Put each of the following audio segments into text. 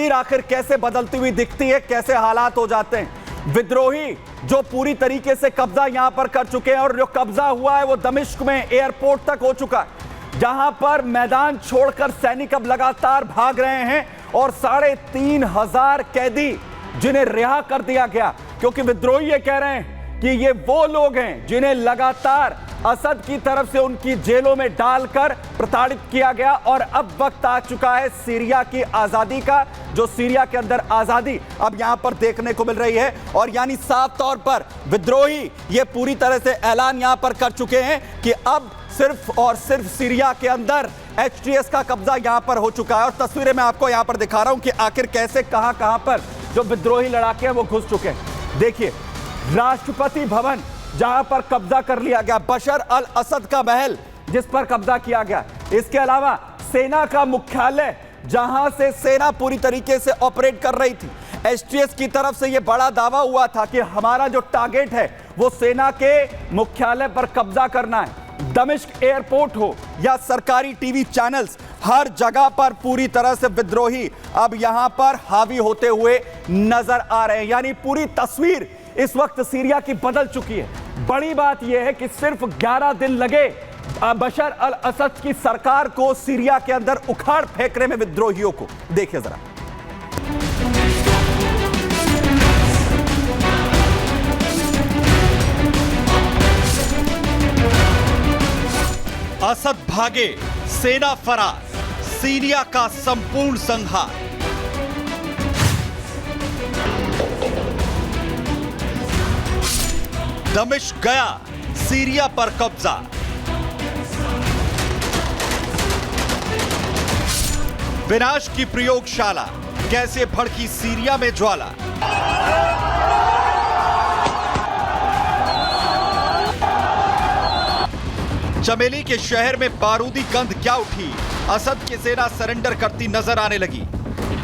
तस्वीर आखिर कैसे बदलती हुई दिखती है, कैसे हालात हो जाते हैं। विद्रोही जो पूरी तरीके से कब्जा यहां पर कर चुके हैं और जो कब्जा हुआ है वो दमिश्क में एयरपोर्ट तक हो चुका है, जहां पर मैदान छोड़कर सैनिक अब लगातार भाग रहे हैं और 3,500 कैदी जिन्हें रिहा कर दिया गया, क्योंकि विद्रोही ये कह रहे हैं कि ये वो लोग हैं जिन्हें लगातार असद की तरफ से उनकी जेलों में डालकर प्रताड़ित किया गया। और अब वक्त आ चुका है सीरिया की आजादी का, जो सीरिया के अंदर आजादी अब यहां पर देखने को मिल रही है। और यानी साफ तौर पर विद्रोही ये पूरी तरह से ऐलान यहां पर कर चुके हैं कि अब सिर्फ और सिर्फ सीरिया के अंदर एचटीएस का कब्जा यहां पर हो चुका है। और तस्वीरें मैं आपको यहां पर दिखा रहा हूं कि आखिर कैसे कहां पर जो विद्रोही लड़ाके हैं वो घुस चुके हैं। देखिए, राष्ट्रपति भवन जहां पर कब्जा कर लिया गया, बशर अल असद का महल जिस पर कब्जा किया गया, इसके अलावा सेना का मुख्यालय जहां से सेना पूरी तरीके से ऑपरेट कर रही थी। एचटीएस की तरफ से यह बड़ा दावा हुआ था कि हमारा जो टारगेट है वो सेना के मुख्यालय पर कब्जा करना है। दमिश्क एयरपोर्ट हो या सरकारी टीवी चैनल्स, हर जगह पर पूरी तरह से विद्रोही अब यहां पर हावी होते हुए नजर आ रहे हैं। यानी पूरी तस्वीर इस वक्त सीरिया की बदल चुकी है। बड़ी बात यह है कि सिर्फ 11 दिन लगे बशर अल असद की सरकार को सीरिया के अंदर उखाड़ फेंकने में विद्रोहियों को। देखिए जरा, असद भागे, सेना फरार, सीरिया का संपूर्ण संहार। दमिश्क गया, सीरिया पर कब्जा। विनाश की प्रयोगशाला, कैसे भड़की सीरिया में ज्वाला। चमेली के शहर में बारूदी गंध क्या उठी, असद की सेना सरेंडर करती नजर आने लगी।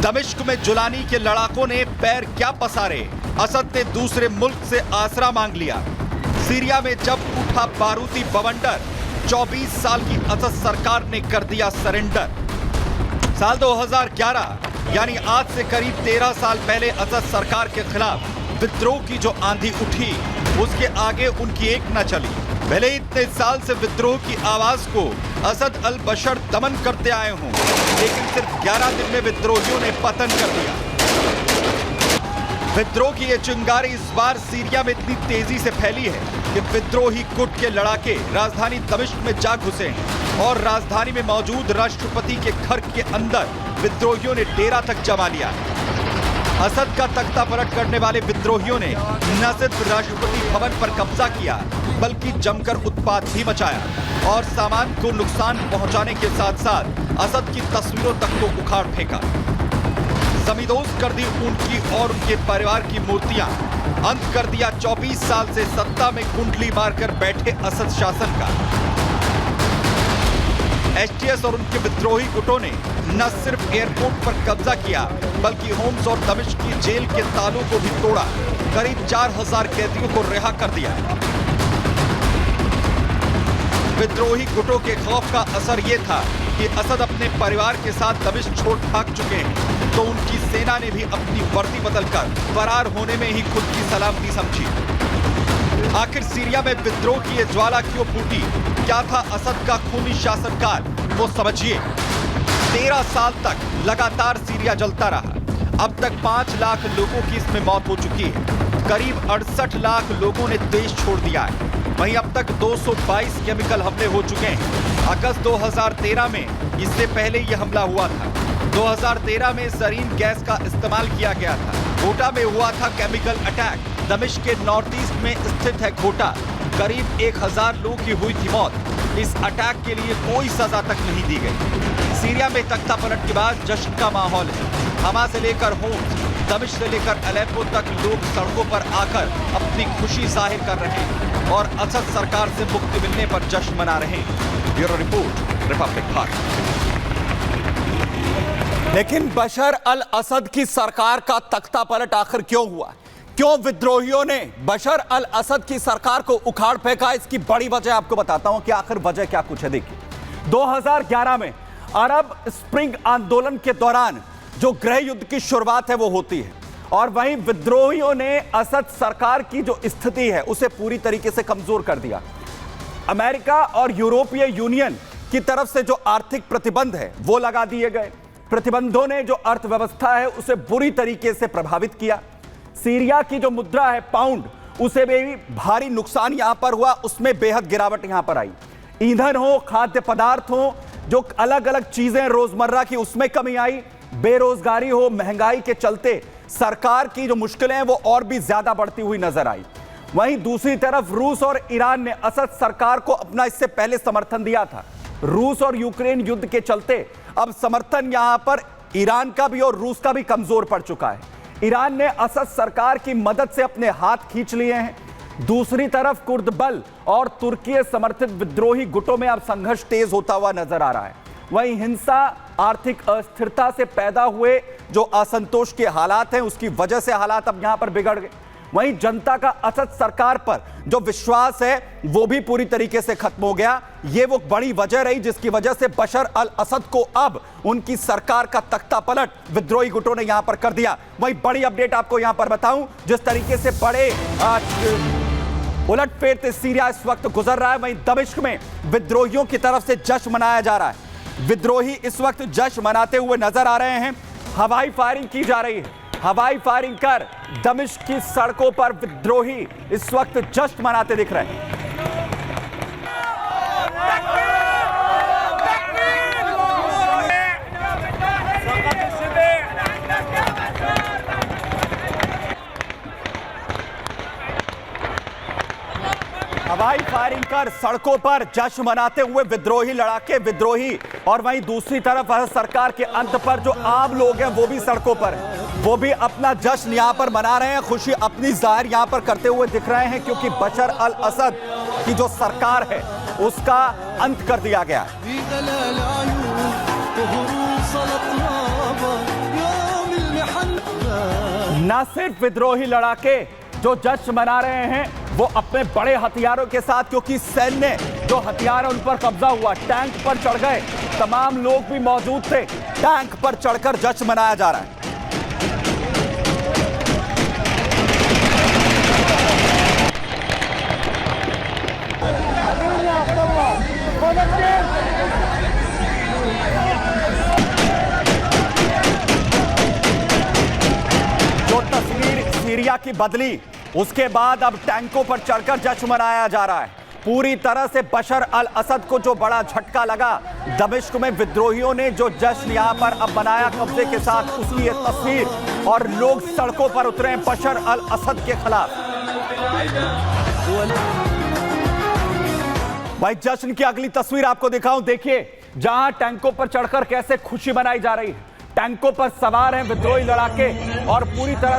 दमिश्क में जुलानी के लड़ाकों ने पैर क्या पसारे, असद ने दूसरे मुल्क से आसरा मांग लिया। सीरिया में जब उठा बारूदी बवंडर, 24 साल की असद सरकार ने कर दिया सरेंडर। साल 2011 यानी आज से करीब 13 साल पहले असद सरकार के खिलाफ विद्रोह की जो आंधी उठी, उसके आगे उनकी एक न चली। भले ही इतने साल से विद्रोह की आवाज को असद अल बशर दमन करते आए हों, लेकिन सिर्फ 11 दिन में विद्रोहियों ने पतन कर दिया। विद्रोह की ये चिंगारी इस बार सीरिया में इतनी तेजी से फैली है कि विद्रोही गुट के लड़ाके राजधानी दमिश्क में जा घुसे हैं और राजधानी में मौजूद राष्ट्रपति के घर के अंदर विद्रोहियों ने डेरा तक जमा लिया है। असद का तख्ता पलट करने वाले विद्रोहियों ने न सिर्फ राष्ट्रपति भवन पर कब्जा किया, बल्कि जमकर उत्पात भी मचाया और सामान को नुकसान पहुंचाने के साथ साथ असद की तस्वीरों तक को उखाड़ फेंका। जमींदोज कर दी उनकी और उनके परिवार की मूर्तियां। अंत कर दिया 24 साल से सत्ता में कुंडली मारकर बैठे असद शासन का। एचटीएस और उनके विद्रोही गुटों ने न सिर्फ एयरपोर्ट पर कब्जा किया, बल्कि होम्स और दमिश्क की जेल के तालों को भी तोड़ा। करीब 4000 कैदियों को रिहा कर दिया। विद्रोही गुटों के खौफ का असर यह था कि असद अपने परिवार के साथ दमिश्क छोड़ भाग चुके हैं, तो उनकी सेना ने भी अपनी वर्दी बदलकर फरार होने में ही खुद की सलामती समझी। आखिर सीरिया में विद्रोह की ये ज्वाला क्यों फूटी? क्या था असद का खूनी शासनकाल? वो समझिए। 13 साल तक लगातार सीरिया जलता रहा। अब तक 5 लाख लोगों की इसमें मौत हो चुकी है। करीब 68 लाख लोगों ने देश छोड़ दिया है। वहीं अब तक 222 केमिकल हमले हो चुके हैं। अगस्त 2013 में इससे पहले यह हमला हुआ था। 2013 में सरीन गैस का इस्तेमाल किया गया था। घोटा में हुआ था केमिकल अटैक। दमिश्क के नॉर्थ ईस्ट में स्थित है घोटा। करीब 1000 लोगों की हुई थी मौत। इस अटैक के लिए कोई सजा तक नहीं दी गई। सीरिया में तख्ता पलट के बाद जश्न का माहौल है। हमा से लेकर होम्स, दमिश्क से लेकर अलेप्पो तक लोग सड़कों पर आकर अपनी खुशी जाहिर कर रहे हैं और असद सरकार से मुक्ति मिलने पर जश्न मना रहे हैं। Bureau report, Republic Bharat. लेकिन बशर अल असद की सरकार का तख्ता पलट आखिर क्यों हुआ? क्यों विद्रोहियों ने बशर अल असद की सरकार को उखाड़ फेंका? इसकी बड़ी वजह आपको बताता हूं कि आखिर वजह क्या कुछ है। देखिए, 2011 में अरब स्प्रिंग आंदोलन के दौरान जो गृह युद्ध की शुरुआत है वो होती है। और वहीं विद्रोहियों ने असद सरकार की जो स्थिति है उसे पूरी तरीके से कमजोर कर दिया। अमेरिका और यूरोपीय यूनियन की तरफ से जो आर्थिक प्रतिबंध है वो लगा दिए गए। प्रतिबंधों ने जो अर्थव्यवस्था है उसे बुरी तरीके से प्रभावित किया। सीरिया की जो मुद्रा है पाउंड, उसे भी भारी नुकसान यहां पर हुआ, उसमें बेहद गिरावट यहां पर आई। ईंधन हो, खाद्य पदार्थ हो, जो अलग अलग चीजें रोजमर्रा की, उसमें कमी आई। बेरोजगारी हो, महंगाई के चलते सरकार की जो मुश्किलें हैं वो और भी ज्यादा बढ़ती हुई नजर आई। वहीं दूसरी तरफ रूस और ईरान ने असद सरकार को अपना इससे पहले समर्थन दिया था। रूस और यूक्रेन युद्ध के चलते अब समर्थन यहां पर ईरान का भी और रूस का भी कमजोर पड़ चुका है। ईरान ने असद सरकार की मदद से अपने हाथ खींच लिए हैं। दूसरी तरफ कुर्द बल और तुर्की समर्थित विद्रोही गुटों में अब संघर्ष तेज होता हुआ नजर आ रहा है। वहीं हिंसा, आर्थिक अस्थिरता से पैदा हुए जो असंतोष के हालात हैं उसकी वजह से हालात अब यहां पर बिगड़ गए। वहीं जनता का असद सरकार पर जो विश्वास है वो भी पूरी तरीके से खत्म हो गया। ये वो बड़ी वजह रही जिसकी वजह से बशर अल असद को अब उनकी सरकार का तख्ता पलट विद्रोही गुटों ने यहां पर कर दिया। वहीं बड़ी अपडेट आपको यहां पर बताऊं, जिस तरीके से बड़े उलटफेर से सीरिया इस वक्त गुजर रहा है, वहीं दमिश्क में विद्रोहियों की तरफ से जश्न मनाया जा रहा है। विद्रोही इस वक्त जश्न मनाते हुए नजर आ रहे हैं। हवाई फायरिंग की जा रही है। हवाई फायरिंग कर दमिश्क की सड़कों पर विद्रोही इस वक्त जश्न मनाते दिख रहे हैं। हवाई फायरिंग कर सड़कों पर जश्न मनाते हुए विद्रोही लड़ाके विद्रोही, और वहीं दूसरी तरफ सरकार के अंत पर जो आम लोग हैं वो भी सड़कों पर हैं। वो भी अपना जश्न यहां पर मना रहे हैं, खुशी अपनी जाहिर यहां पर करते हुए दिख रहे हैं, क्योंकि बशर अल असद की जो सरकार है उसका अंत कर दिया गया है। न सिर्फ विद्रोही लड़ाके जो जश्न मना रहे हैं वो अपने बड़े हथियारों के साथ, क्योंकि सैन्य जो हथियार उन पर कब्जा हुआ, टैंक पर चढ़ गए, तमाम लोग भी मौजूद थे, टैंक पर चढ़कर जश्न मनाया जा रहा है। जो तस्वीर सीरिया की बदली, उसके बाद अब टैंकों पर चढ़कर जश्न मनाया जा रहा है। पूरी तरह से बशर अल असद को जो बड़ा झटका लगा, दमिश्क में विद्रोहियों ने जो जश्न यहां पर अब मनाया कब्जे के साथ, उसकी ये तस्वीर, और लोग सड़कों पर उतरे हैं बशर अल असद के खिलाफ। भाई जश्न की अगली तस्वीर आपको दिखाऊं, देखिए जहां टैंकों पर चढ़कर कैसे खुशी मनाई जा रही है। टैंकों पर सवार हैं विद्रोही लड़ाके और पूरी तरह